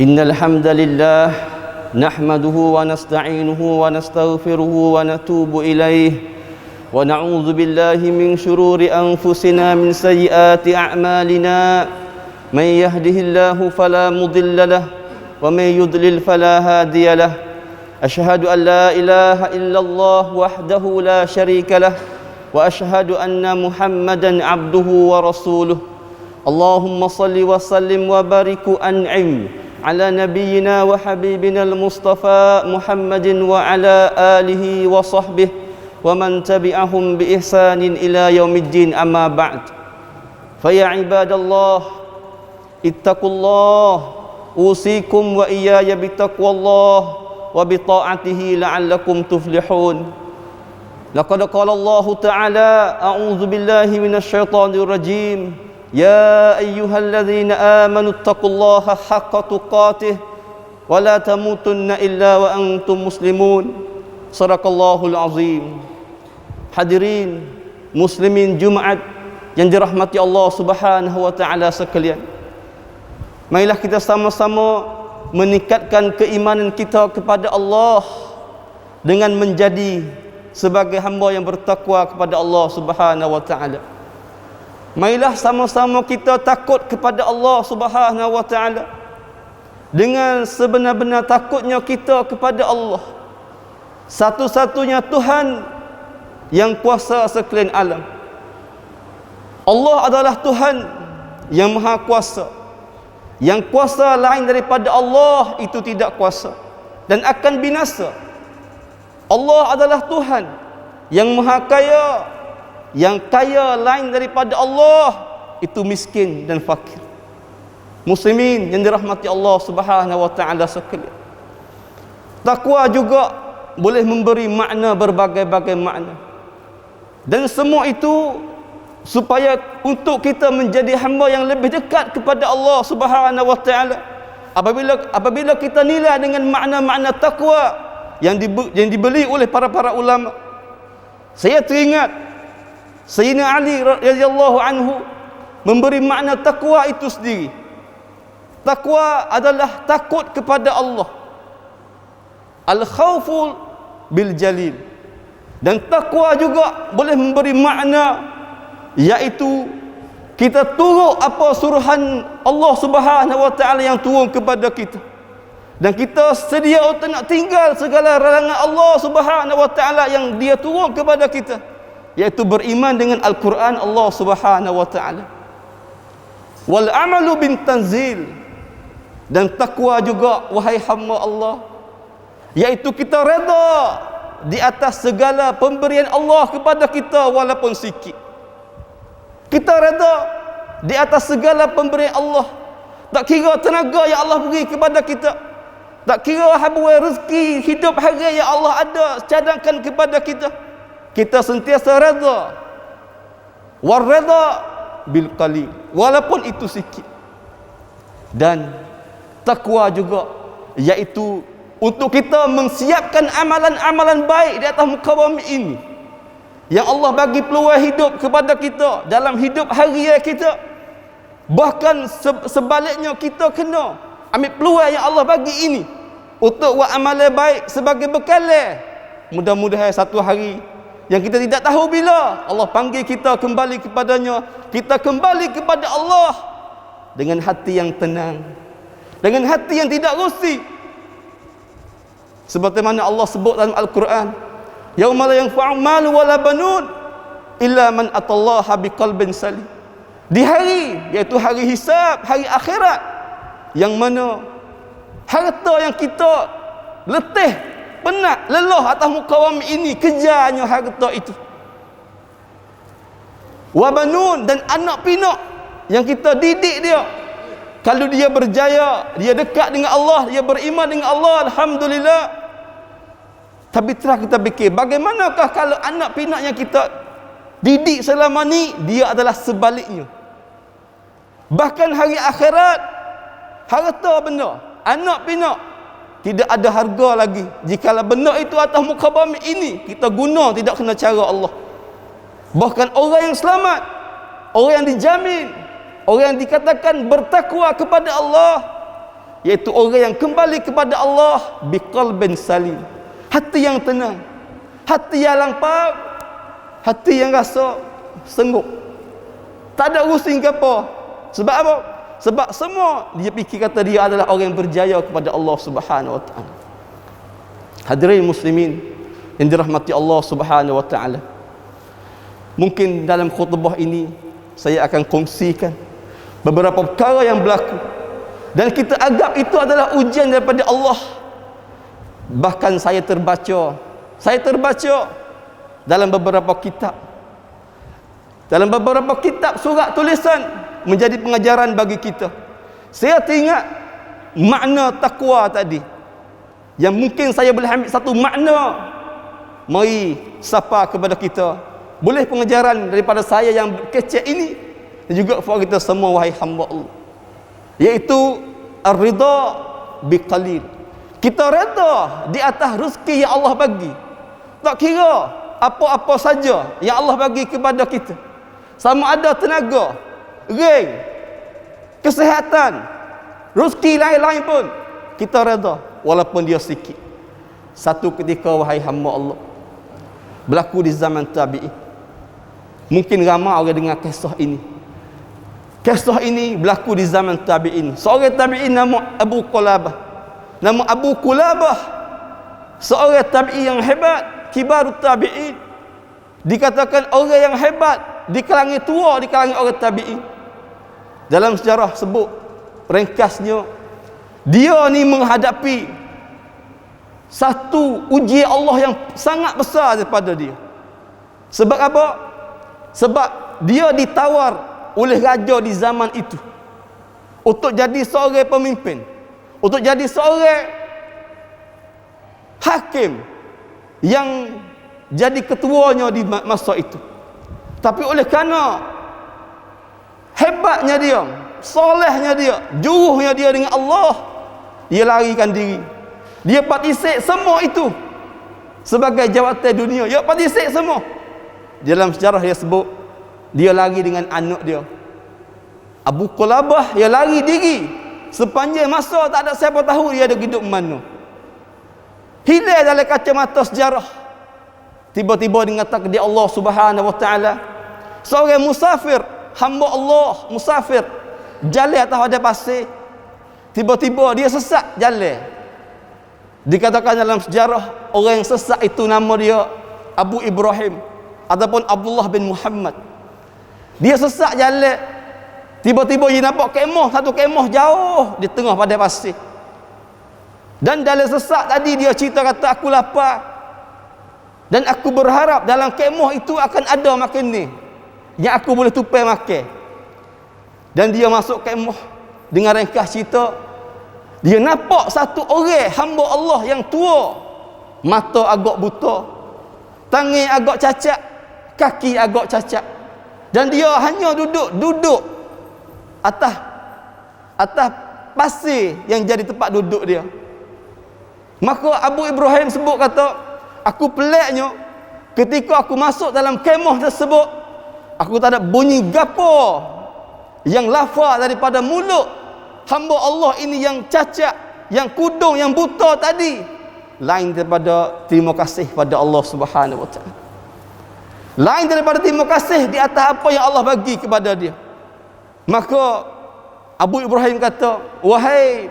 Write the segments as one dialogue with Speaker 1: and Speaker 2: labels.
Speaker 1: إن الحمد لله نحمده ونستعينه ونستغفره ونتوب إليه ونعوذ بالله من شرور أنفسنا من سيئات أعمالنا من يهده الله فلا مضل له ومن يضلل فلا هادي له أشهد أن لا إله إلا الله وحده لا شريك له وأشهد أن محمدا عبده ورسوله اللهم صل وسلم وبارك وأنعم على نبينا وحبيبنا المصطفى محمد وعلى آله وصحبه ومن تبعهم بإحسان إلى يوم الدين أما بعد فيا عباد الله اتقوا الله أوصيكم وإياي بتقوى الله وبطاعته لعلكم تفلحون لقد قال الله تعالى أعوذ بالله من الشيطان الرجيم يا أيها الذين آمنوا اتقوا الله حق تقاته ولا تموتن إلا وأنتم مسلمون صدق الله العظيم. Hadirin muslimin Jumaat yang dirahmati Allah Subhanahu wa taala sekalian. Marilah kita sama-sama meningkatkan keimanan kita kepada Allah dengan menjadi sebagai hamba yang bertakwa kepada Allah Subhanahu wa taala. Marilah sama-sama kita takut kepada Allah Subhanahu wa taala dengan sebenar-benar takutnya kita kepada Allah, satu-satunya Tuhan yang kuasa sekalian alam. Allah adalah Tuhan yang maha kuasa. Yang kuasa lain daripada Allah itu tidak kuasa dan akan binasa. Allah adalah Tuhan yang maha kaya. Yang kaya lain daripada Allah itu miskin dan fakir. Muslimin yang dirahmati Allah Subhanahu wa taala sekalian. Takwa juga boleh memberi makna berbagai-bagai makna. Dan semua itu supaya untuk kita menjadi hamba yang lebih dekat kepada Allah Subhanahu wa taala. Apabila kita nilai dengan makna-makna takwa yang dibeli oleh para ulama, saya teringat Sayyidina Ali radhiyallahu anhu memberi makna takwa itu sendiri. Takwa adalah takut kepada Allah. Al-khawfu bil jalil. Dan takwa juga boleh memberi makna, yaitu kita turut apa suruhan Allah Subhanahu wa taala yang turun kepada kita. Dan kita sedia untuk nak tinggal segala larangan Allah Subhanahu wa taala yang dia turun kepada kita, yaitu beriman dengan Al-Quran Allah Subhanahu wa taala. Wal amalu bin tanzil. Dan takwa juga wahai hamba Allah, yaitu kita redha di atas segala pemberian Allah kepada kita walaupun sikit. Kita redha di atas segala pemberian Allah, tak kira tenaga yang Allah beri kepada kita, tak kira habuai rezeki hidup hari yang Allah ada cadangkan kepada kita. Kita sentiasa redha. War redha bil qalil, walaupun itu sikit. Dan takwa juga yaitu untuk kita mensiapkan amalan-amalan baik di atas muka bumi ini yang Allah bagi peluang hidup kepada kita dalam hidup harian kita. Bahkan sebaliknya kita kena ambil peluang yang Allah bagi ini untuk buat amalan baik sebagai bekalan. Mudah-mudahan satu hari yang kita tidak tahu bila Allah panggil kita kembali kepadanya, kita kembali kepada Allah dengan hati yang tenang, dengan hati yang tidak gosip. Sebagaimana Allah sebut dalam Al-Quran, yauma la yanfa'u malu wala banun illa man atallaha biqalbin salim. Di hari, iaitu hari hisab, hari akhirat, yang mana harta yang kita letih, penat, lelah atas muka bumi ini kejarnya harta itu. Wabanun, dan anak pinak yang kita didik dia, kalau dia berjaya, dia dekat dengan Allah, dia beriman dengan Allah, alhamdulillah. Tapi terus kita fikir, bagaimanakah kalau anak pinak yang kita didik selama ni dia adalah sebaliknya? Bahkan hari akhirat, harta benda, anak pinak tidak ada harga lagi jikalau benda itu atas muka bumi ini kita guna tidak kena cara Allah. Bahkan orang yang selamat, orang yang dijamin, orang yang dikatakan bertakwa kepada Allah, iaitu orang yang kembali kepada Allah biqalbin salim, hati yang tenang, hati yang lapang, hati yang rasa senggup, tak ada urusan ke apa. Sebab apa? Sebab semua dia fikir kata dia adalah orang yang berjaya kepada Allah Subhanahu wa taala. Hadirin muslimin yang dirahmati Allah Subhanahu wa taala, mungkin dalam khutbah ini saya akan kongsikan beberapa perkara yang berlaku dan kita anggap itu adalah ujian daripada Allah. Bahkan saya terbaca dalam beberapa kitab surat tulisan menjadi pengajaran bagi kita. Saya teringat makna takwa tadi, yang mungkin saya boleh ambil satu makna, mari sapa kepada kita, boleh pengajaran daripada saya yang kecil ini dan juga kepada kita semua wahai hamba Allah, iaitu ar-ridha biqalil. Kita reda di atas rezeki yang Allah bagi, tak kira apa-apa saja yang Allah bagi kepada kita, sama ada tenaga, rank, kesihatan, rezeki lain-lain pun kita reda walaupun dia sikit. Satu ketika wahai hamba Allah, berlaku di zaman tabi'in. Mungkin ramai orang dengar kisah ini. Kisah ini berlaku di zaman tabi'in. Seorang tabi'in nama Abu Qulabah, seorang tabi'in yang hebat, kibarut tabi'in. Dikatakan orang yang hebat di kalangan tua, di kalangan orang tabi'in. Dalam sejarah sebut ringkasnya, dia ni menghadapi satu ujian Allah yang sangat besar daripada dia. Sebab apa? Sebab dia ditawar oleh raja di zaman itu untuk jadi seorang pemimpin, untuk jadi seorang hakim yang jadi ketuanya di masa itu. Tapi oleh kerana hebatnya dia, solehnya dia, juruhnya dia dengan Allah, dia larikan diri. Dia partisip semua itu sebagai jawatan dunia. Dia partisip semua. Dalam sejarah dia sebut, dia lari dengan anak dia Abu Qulabah. Dia lari diri sepanjang masa, tak ada siapa tahu dia ada hidup mana. Hilang dalam kacamata sejarah. Tiba-tiba dikatakan di Allah Subhanahu wa taala, seorang musafir, hamba Allah musafir, jalan atas ada pasir, tiba-tiba dia sesat jalan. Dikatakan dalam sejarah, orang yang sesat itu nama dia Abu Ibrahim ataupun Abdullah bin Muhammad. Dia sesat jalan, tiba-tiba dia nampak kemah, satu kemah jauh di tengah padang pasir. Dan dalam sesat tadi dia cerita kata, aku lapar dan aku berharap dalam kemah itu akan ada makan ni yang aku boleh tupai makan. Dan dia masuk kemah, dengan ringkas cerita, dia nampak satu orang hamba Allah yang tua, mata agak buta, tangan agak cacat, kaki agak cacat, dan dia hanya duduk atas pasir yang jadi tempat duduk dia. Maka Abu Ibrahim sebut kata, aku peliknya ketika aku masuk dalam kemah tersebut, aku tak ada bunyi gapo yang lafaz daripada mulut hamba Allah ini yang cacat, yang kudung, yang buta tadi, lain daripada terima kasih pada Allah Subhanahu wa taala. Lain daripada terima kasih di atas apa yang Allah bagi kepada dia. Maka Abu Ibrahim kata, wahai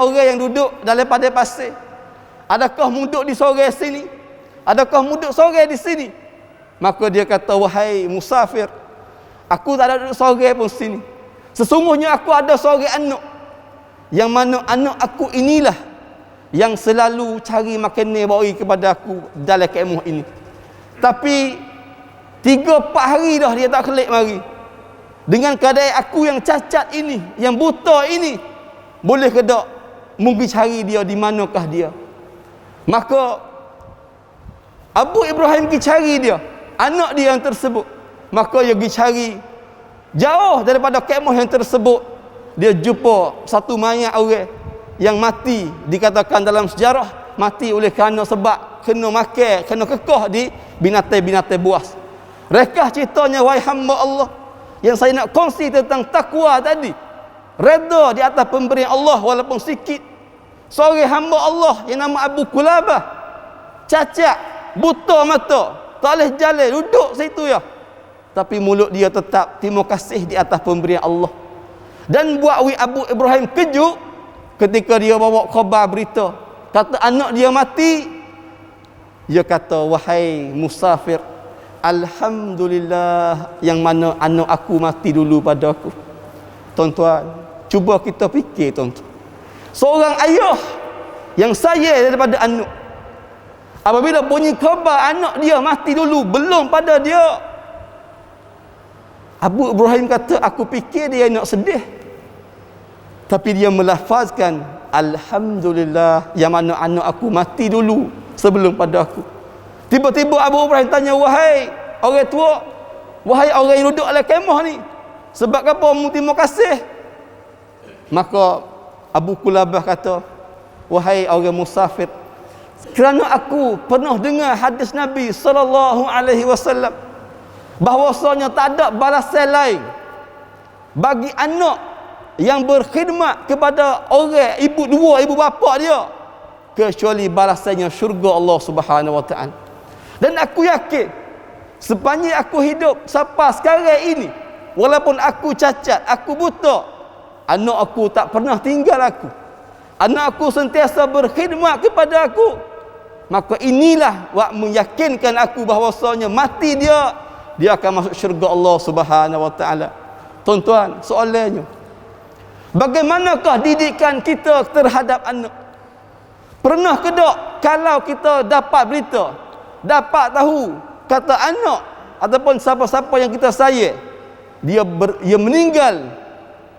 Speaker 1: orang yang duduk dalam padang pasir, adakah duduk di sore sini? Adakah duduk sore di sini? Maka dia kata, wahai musafir, aku tak ada duduk sore pun sini. Sesungguhnya aku ada seorang anak, yang mana anak aku inilah yang selalu cari makanan bagi kepada aku dalam kemah ini. Tapi 3-4 hari dah dia tak kelik mari. Dengan keadaan aku yang cacat ini, yang buta ini, boleh ke tak mungkin cari dia di manakah dia? Maka Abu Ibrahim pergi cari dia, anak dia yang tersebut. Maka dia pergi cari jauh daripada kemah yang tersebut. Dia jumpa satu mayat orang yang mati, dikatakan dalam sejarah mati oleh kerana sebab kena makan, kena kekah di binatang-binatang buas. Rekah ceritanya wahai hamba Allah, yang saya nak kongsi tentang takwa tadi. redha di atas pemberian Allah walaupun sikit. Seorang hamba Allah yang nama Abu Kulabah, cacat, buta mata, tak boleh jalan, duduk situ ya. Tapi mulut dia tetap terima kasih di atas pemberian Allah. Dan buat Abu Ibrahim kejut ketika dia bawa khabar berita, kata anak dia mati. Dia kata, wahai musafir, alhamdulillah yang mana anak aku mati dulu pada aku. Tuan-tuan, cuba kita fikir tuan-tuan. Seorang ayah yang sayang daripada anak, apabila bunyi khabar anak dia mati dulu, belum pada dia, Abu Ibrahim kata, aku fikir dia nak sedih, tapi dia melafazkan alhamdulillah yang mana anak aku mati dulu sebelum pada aku. Tiba-tiba Abu Ibrahim tanya, wahai orang tua, wahai orang yang duduk dalam kemah ni, sebab apa mu terima kasih? Maka Abu Kulabah kata, wahai orang musafir, kerana aku pernah dengar hadis Nabi SAW bahwasanya tak ada balasan lain bagi anak yang berkhidmat kepada orang dua ibu bapa dia kecuali balasannya syurga Allah Subhanahu wa taala. Dan aku yakin sepanjang aku hidup sampai sekarang ini, walaupun aku cacat, aku buta, anak aku tak pernah tinggal aku. Anak aku sentiasa berkhidmat kepada aku. Maka inilah yang meyakinkan aku bahawasanya mati dia akan masuk syurga Allah Subhanahu wa taala. Tuan-tuan, soalannya, bagaimanakah didikan kita terhadap anak? Pernah ke tak kalau kita dapat berita, dapat tahu kata anak ataupun siapa-siapa yang kita sayang dia meninggal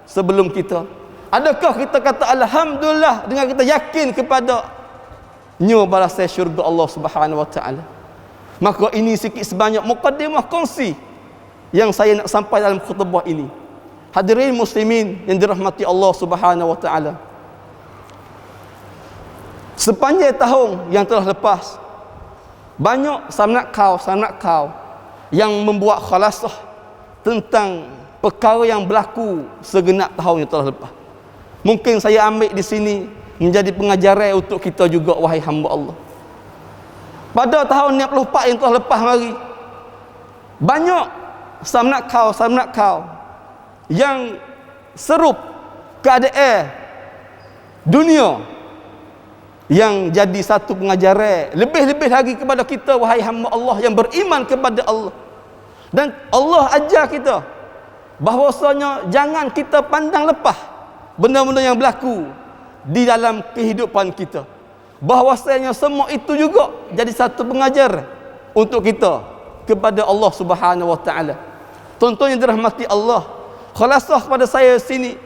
Speaker 1: sebelum kita, adakah kita kata alhamdulillah dengan kita yakin kepada balasan syurga Allah Subhanahu wa taala? Maka ini sikit sebanyak mukaddimah kongsi yang saya nak sampai dalam khutbah ini. Hadirin muslimin yang dirahmati Allah Subhanahu wa taala, sepanjang tahun yang telah lepas, banyak sanak kau yang membuat khalasah tentang perkara yang berlaku segenap tahun yang telah lepas. Mungkin saya ambil di sini menjadi pengajaran untuk kita juga, wahai hamba Allah. Pada tahun 64 yang telah lepas mari, banyak sanak kau yang serup keadaan dunia yang jadi satu pengajaran lebih-lebih lagi kepada kita, wahai hamba Allah yang beriman kepada Allah. Dan Allah ajar kita bahwasanya jangan kita pandang lepas benda-benda yang berlaku di dalam kehidupan kita, bahwasanya semua itu juga jadi satu pengajar untuk kita kepada Allah Subhanahu wa taala. Tuan-tuan yang dirahmati Allah, khalasah kepada saya sini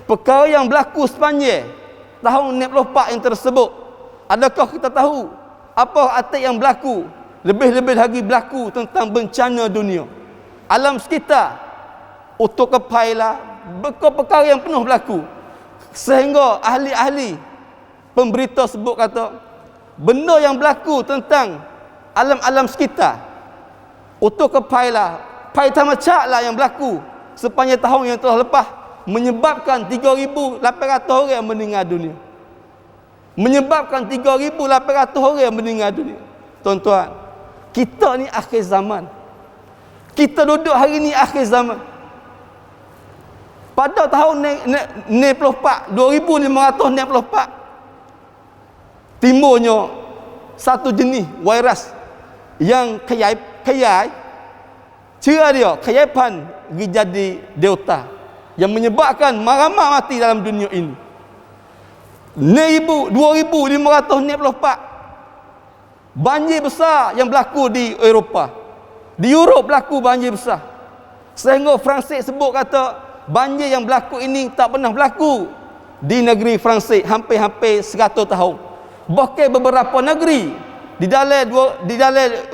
Speaker 1: perkara yang berlaku sepanjang tahun 64 yang tersebut. Adakah kita tahu apa arti yang berlaku? Lebih-lebih lagi berlaku tentang bencana dunia, alam sekitar, utuk kepailah, perkara yang penuh berlaku, sehingga ahli-ahli pemberita sebut kata benda yang berlaku tentang alam-alam sekitar, utuk kepailah, paitan macak lah yang berlaku sepanjang tahun yang telah lepas, menyebabkan 3,800 orang meninggal dunia. Menyebabkan 3,800 orang meninggal dunia. Tuan-tuan, kita ni akhir zaman. Kita duduk hari ni akhir zaman. Pada tahun 2564, timbulnya satu jenis virus yang kaya ciri dia kayapan jadi delta yang menyebabkan ramai mati dalam dunia ini. 2564 banjir besar yang berlaku di Eropah, di Europe berlaku banjir besar, sehingga Perancis sebut kata banjir yang berlaku ini tak pernah berlaku di negeri Perancis hampir-hampir 100 tahun. Bahkan beberapa negeri di dalam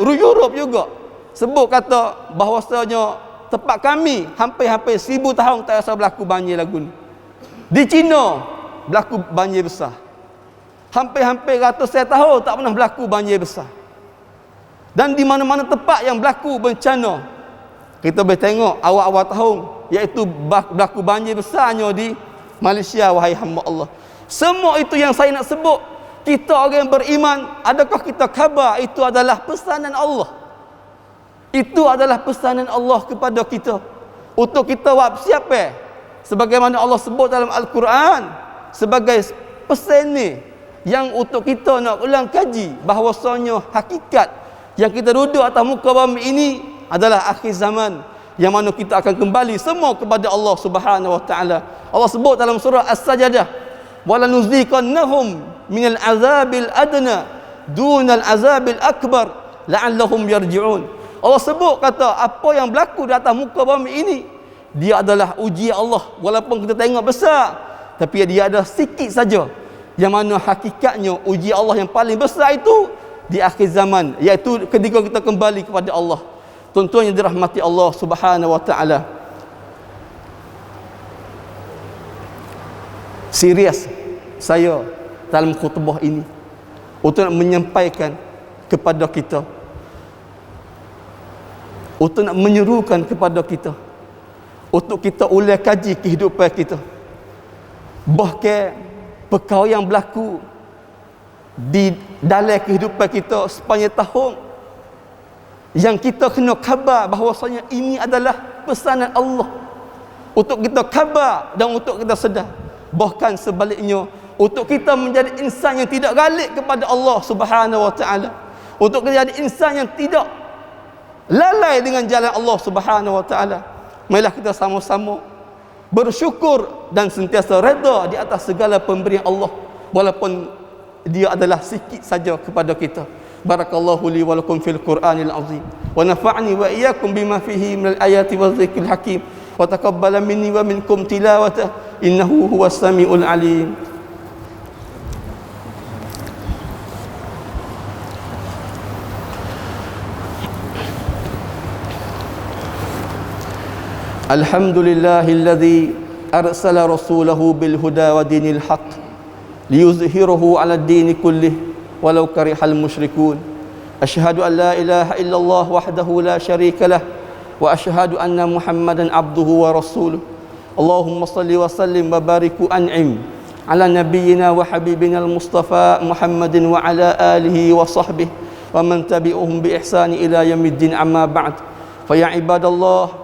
Speaker 1: Europe juga sebut kata bahwasanya tempat kami hampir-hampir 1000 tahun tak rasa berlaku banjir lagu ni. Di China berlaku banjir besar. Hampir-hampir ratusan tahun tak pernah berlaku banjir besar. Dan di mana-mana tempat yang berlaku bencana, kita boleh tengok awal-awal tahun, iaitu berlaku banjir besarnya di Malaysia, wahai hamba Allah. Semua itu yang saya nak sebut, kita orang yang beriman, adakah kita khabar itu adalah pesanan Allah? Itu adalah pesanan Allah kepada kita untuk kita buat siapa? Sebagaimana Allah sebut dalam Al-Quran sebagai pesan ni yang untuk kita nak ulang kaji, bahawasanya hakikat yang kita duduk atas muka bumi ini adalah akhir zaman, yang mana kita akan kembali semua kepada Allah Subhanahu wa taala. Allah sebut dalam surah As-Sajdah, wala nuziqannahum minal azabil adna dunal azabil akbar la'allahum yarji'un. Allah sebut kata apa yang berlaku di atas muka bumi ini, dia adalah ujian Allah. Walaupun kita tengok besar, tapi dia ada sikit saja, yang mana hakikatnya ujian Allah yang paling besar itu di akhir zaman, iaitu ketika kita kembali kepada Allah. Tuan-tuan yang dirahmati Allah Subhanahu wa taala, serius saya dalam khutbah ini untuk nak menyampaikan kepada kita, untuk nak menyerukan kepada kita, untuk kita ulang kaji kehidupan kita. Bahkan perkara yang berlaku di dalam kehidupan kita sepanjang tahun, yang kita kena khabar bahawasanya ini adalah pesanan Allah, untuk kita khabar dan untuk kita sedar. Bahkan sebaliknya, untuk kita menjadi insan yang tidak galik kepada Allah Subhanahu wa taala, untuk kita jadi insan yang tidak lalai dengan jalan Allah Subhanahu wa taala. Marilah kita sama-sama bersyukur dan sentiasa redha di atas segala pemberian Allah, walaupun dia adalah sikit saja kepada kita. Barakallahu li wa lakum fil Qur'anil azim, wa nafa'ni wa iyyakum bima fihi minal ayati wa dzikril hakim, wa taqabbala minni wa minkum tilawatahu innahu huwas samiul alim. Alhamdulillahilladzi arsala rasulahu bil huda wa dinil haqq liyuzhirahu 'ala ad-din kullih walau karihal musyrikun. Asyhadu an la ilaha illallah wahdahu la syarika lah wa asyhadu anna Muhammadan abduhu wa rasuluh. Allahumma salli wa sallim wa barik wa an'im ala nabiyyina wa habibina al-Mustafa Muhammadin wa ala alihi wa sahbihi wa man tabi'uhum bi ihsani ila yaumiddin, amma ba'd. Fa ya ibadallah,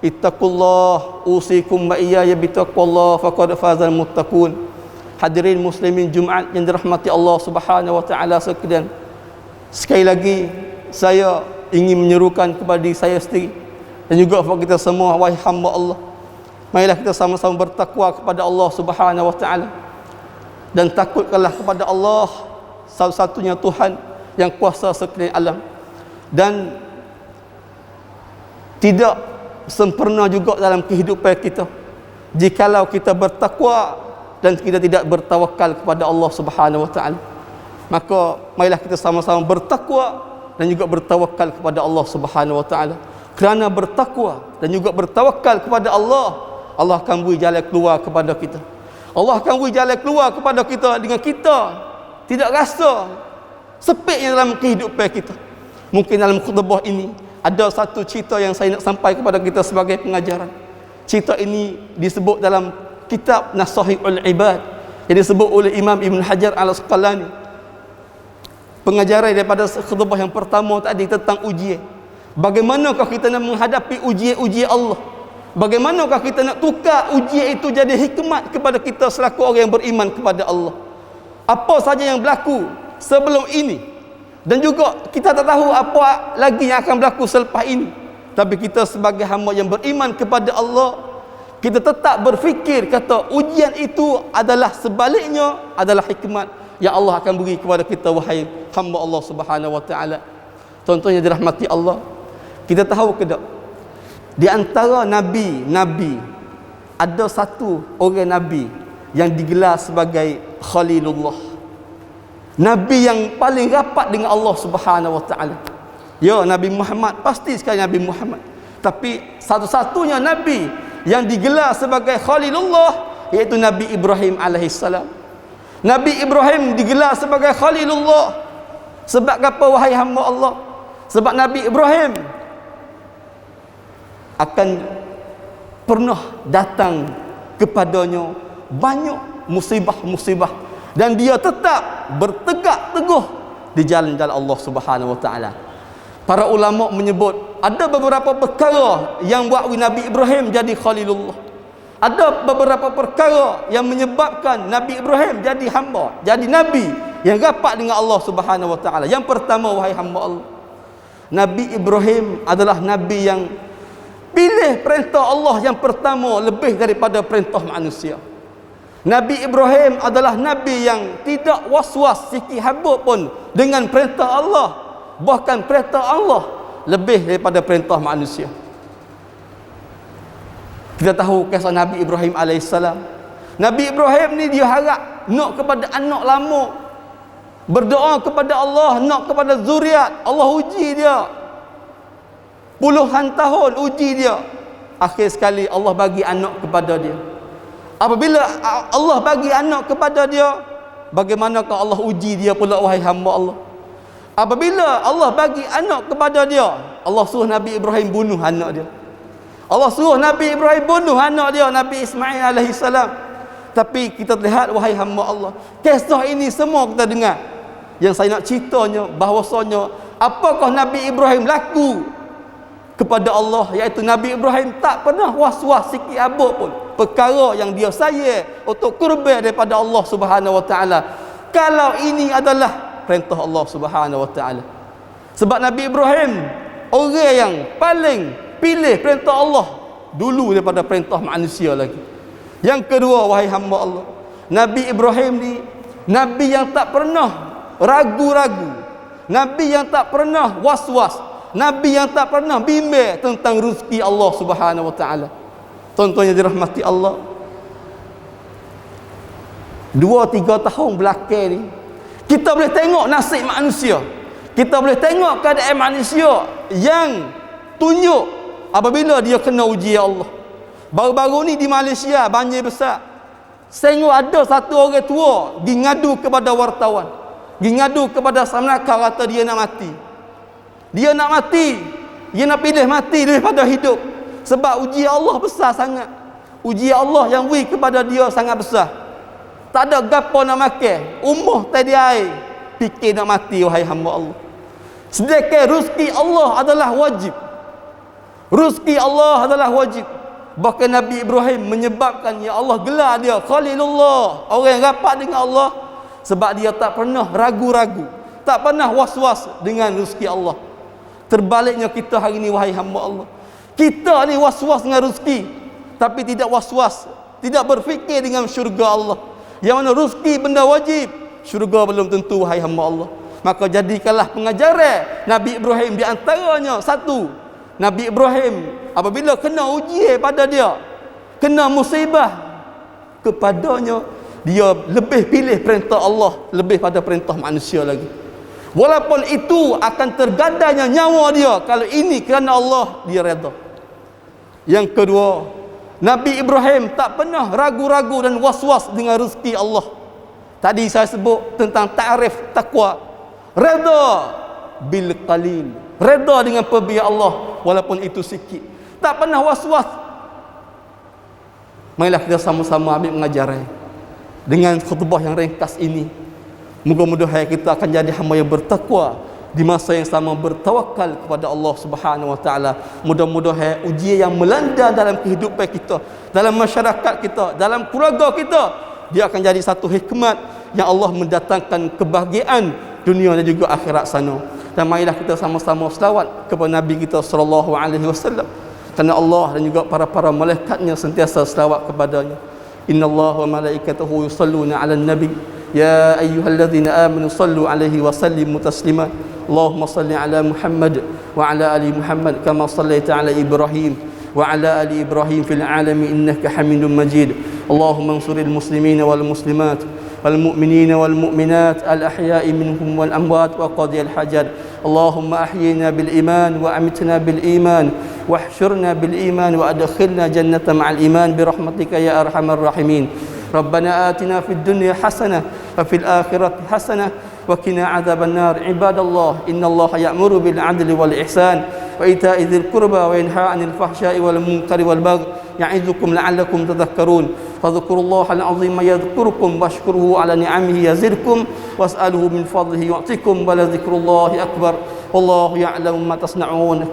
Speaker 1: ittaqullah, usikum wa iyaya bittaqwallah, faqad fazal muttaqun. Hadirin muslimin Jumaat yang dirahmati Allah Subhanahu wa taala sekalian, sekali lagi saya ingin menyerukan kepada diri saya sendiri dan juga kepada kita semua, wahai hamba Allah, marilah kita sama-sama bertakwa kepada Allah Subhanahu wa taala, dan takutkanlah kepada Allah, satu-satunya Tuhan yang kuasa sekalian alam. Dan tidak sempurna juga dalam kehidupan kita jikalau kita bertakwa dan kita tidak bertawakal kepada Allah Subhanahu wa taala. Maka marilah kita sama-sama bertakwa dan juga bertawakal kepada Allah Subhanahu wa taala. Kerana bertakwa dan juga bertawakal kepada Allah, Allah akan beri jalan keluar kepada kita. Allah akan beri jalan keluar kepada kita dengan kita tidak rasa sepitnya dalam kehidupan kita. Mungkin dalam khutbah ini ada satu cerita yang saya nak sampai kepada kita sebagai pengajaran. Cerita ini disebut dalam kitab Nasahihul Ibad yang disebut oleh Imam Ibn Hajar Al-Asqalani. Pengajaran daripada khutbah yang pertama tadi tentang ujian. Bagaimanakah kita nak menghadapi ujian-ujian Allah? Bagaimanakah kita nak tukar ujian itu jadi hikmat kepada kita selaku orang yang beriman kepada Allah? Apa saja yang berlaku sebelum ini, dan juga kita tak tahu apa lagi yang akan berlaku selepas ini. Tapi kita sebagai hamba yang beriman kepada Allah, kita tetap berfikir kata ujian itu adalah sebaliknya adalah hikmat yang Allah akan beri kepada kita, wahai hamba Allah Subhanahu wa taala. Tuan-tuan yang dirahmati Allah, kita tahu ke tak, di antara nabi-nabi ada satu orang nabi yang digelar sebagai Khalilullah, nabi yang paling rapat dengan Allah Subhanahu wa taala. Ya, Nabi Muhammad, pasti sekali Nabi Muhammad. Tapi satu-satunya nabi yang digelar sebagai Khalilullah iaitu Nabi Ibrahim alaihissalam. Nabi Ibrahim digelar sebagai Khalilullah sebab apa, wahai hamba Allah? Sebab Nabi Ibrahim akan pernah datang kepadanya banyak musibah-musibah, dan dia tetap bertegak teguh di jalan-jalan Allah Subhanahu wa taala. Para ulama menyebut ada beberapa perkara yang buat Nabi Ibrahim jadi Khalilullah. Ada beberapa perkara yang menyebabkan Nabi Ibrahim jadi hamba, jadi nabi yang rapat dengan Allah Subhanahu wa taala. Yang pertama, wahai hamba Allah, Nabi Ibrahim adalah nabi yang pilih perintah Allah yang pertama lebih daripada perintah manusia. Nabi Ibrahim adalah nabi yang tidak was-was sikit habuk pun dengan perintah Allah, bahkan perintah Allah lebih daripada perintah manusia. Kita tahu kisah Nabi Ibrahim alaihissalam. Nabi Ibrahim ni dia harap nak kepada anak lama, berdoa kepada Allah nak kepada zuriat. Allah uji dia puluhan tahun, uji dia. Akhir sekali Allah bagi anak kepada dia. Apabila Allah bagi anak kepada dia, bagaimanakah Allah uji dia pula, wahai hamba Allah? Apabila Allah bagi anak kepada dia, Allah suruh Nabi Ibrahim bunuh anak dia. Allah suruh Nabi Ibrahim bunuh anak dia, Nabi Ismail alaihi salam. Tapi kita lihat, wahai hamba Allah, kisah ini semua kita dengar. Yang saya nak ceritanya bahawasanya apakah Nabi Ibrahim laku kepada Allah, iaitu Nabi Ibrahim tak pernah was-was sikit abuk pun perkara yang dia sayang untuk kurban daripada Allah Subhanahu wa taala, kalau ini adalah perintah Allah Subhanahu wa taala. Sebab Nabi Ibrahim orang yang paling pilih perintah Allah dulu daripada perintah manusia lagi. Yang kedua, wahai hamba Allah, Nabi Ibrahim ni nabi yang tak pernah ragu-ragu, nabi yang tak pernah was-was, nabi yang tak pernah bimbang tentang rezeki Allah Subhanahu wa taala. Contohnya dirahmati Allah, 2-3 tahun belakang ni kita boleh tengok nasib manusia, kita boleh tengok keadaan manusia yang tunjuk apabila dia kena uji Allah. Baru-baru ni di Malaysia banjir besar. Sengok ada satu orang tua pergi ngadu kepada wartawan, pergi ngadu kepada Samnaka, kata dia nak mati. Dia nak mati, dia nak pilih mati daripada hidup. Sebab uji Allah besar sangat. Uji Allah yang beri kepada dia sangat besar. Tak ada gapo nak makan, umur tadi air, fikir nak mati, wahai hamba Allah. Sedangkan rezeki Allah adalah wajib. Rezeki Allah adalah wajib. Bahkan Nabi Ibrahim menyebabkan, ya Allah, gelar dia Khalilullah, orang yang rapat dengan Allah, sebab dia tak pernah ragu-ragu, tak pernah was-was dengan rezeki Allah. Terbaliknya kita hari ini, wahai hamba Allah, kita ni was-was dengan rezeki, tapi tidak was-was, tidak berfikir dengan syurga Allah. Yang mana rezeki benda wajib, syurga belum tentu, wahai hamba Allah. Maka jadikanlah pengajaran Nabi Ibrahim di antaranya satu, Nabi Ibrahim apabila kena uji pada dia, kena musibah kepadanya, dia lebih pilih perintah Allah lebih pada perintah manusia lagi. Walaupun itu akan tergadainya nyawa dia, kalau ini kerana Allah, dia redha. Yang kedua, Nabi Ibrahim tak pernah ragu-ragu dan was-was dengan rezeki Allah. Tadi saya sebut tentang ta'rif takwa. Redha bil qalil, redha dengan pemberian Allah walaupun itu sikit, tak pernah was-was. Marilah kita sama-sama ambil pengajaran dengan khutbah yang ringkas ini. Mudah-mudahan kita akan jadi hamba yang bertakwa, di masa yang sama bertawakal kepada Allah Subhanahu wa taala. Mudah-mudahan ujian yang melanda dalam kehidupan kita, dalam masyarakat kita, dalam keluarga kita, dia akan jadi satu hikmat yang Allah mendatangkan kebahagiaan dunia dan juga akhirat sana. Dan marilah kita sama-sama selawat kepada Nabi kita sallallahu alaihi wasallam, kerana Allah dan juga para malaikatnya sentiasa selawat kepadanya. Innallaha wa malaikatahu yusalluna 'alan nabi ya ayyuhalladzina amanu sallu 'alaihi wa sallimu taslima. Allahumma salli 'ala Muhammad wa 'ala ali Muhammad kama sallaita 'ala Ibrahim wa 'ala ali Ibrahim fil 'alamin innaka Hamidum Majid. Allahumma ansuril muslimina wal muslimat والمؤمنين والمؤمنات الأحياء منهم والأموات وقضي الحاجات. اللهم أحينا بالإيمان وأمتنا بالإيمان واحشرنا بالإيمان وأدخلنا جنة مع الإيمان برحمتك يا أرحم الراحمين. ربنا آتنا في الدنيا حسنة وفي الآخرة حسنة وقنا عذاب النار. عباد الله، إن الله يأمر بالعدل والإحسان وإيتاء ذي القربى وينهى عن الفحشاء والمنكر والبغي يعظكم لعلكم تذكرون. fadhkurullahal azim yadhkurkum washkuruhu ala ni'amihi yazidkum was'aluhu min fadlihi yu'tikum wa la dzikrullahi akbar wallahu ya'lamu ma tasna'un.